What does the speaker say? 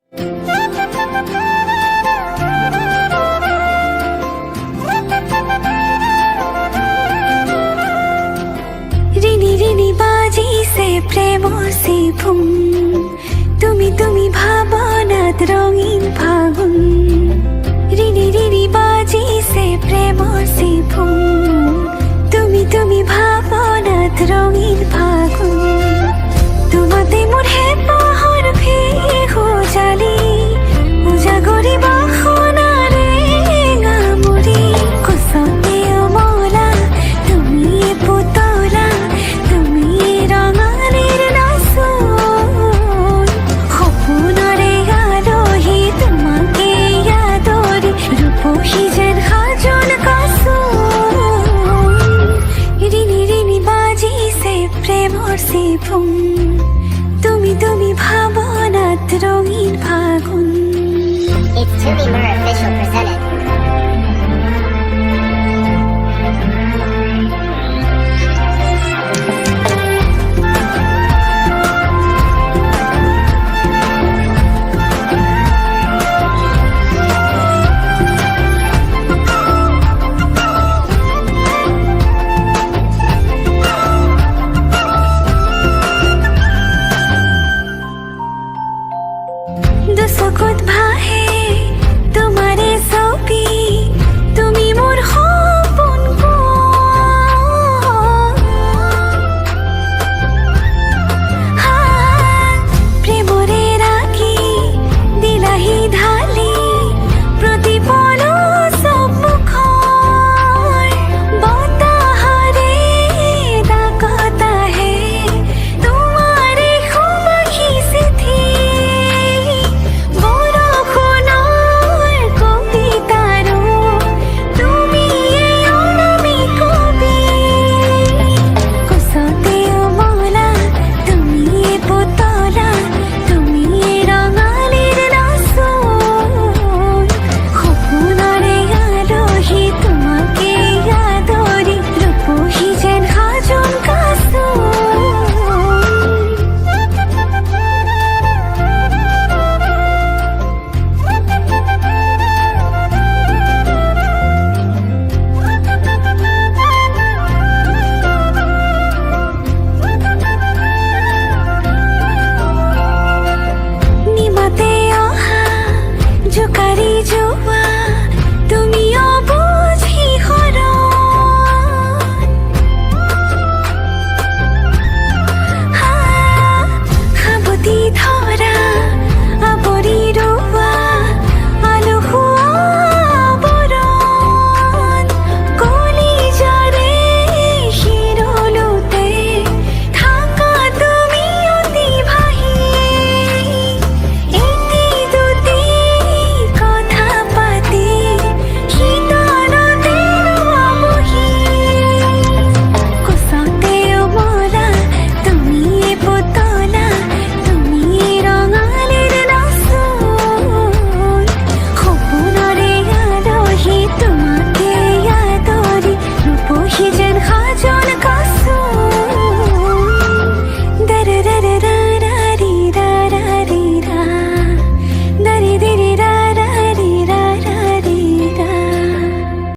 রিনি রিনি বাজি সে প্রেম সিফুম তুমি তুমি ভাবনাত রঙিন ফাগুন রিনি রিনি বাজি সে প্রেম সিফুম তুমি তুমি ভাবনাত রঙিন ফাগুন তোমাতে মোর হে পাহর ভেহো জালি উজাগরি বাখনা রে গামুরি কুসতে অমলা তুমি পুতলা তুমি রঙালির নাসুন খপুনরে আলোহি তোমাকে আদরি রূপহি যেন হাজন কাসুন রিনি রিনি বাজি সে প্রেমর সিফুম তুমি তুমি ভাবনাত রঙিন ফাগুন। It's To Be Mer Official presented. দুসকুত ভাহে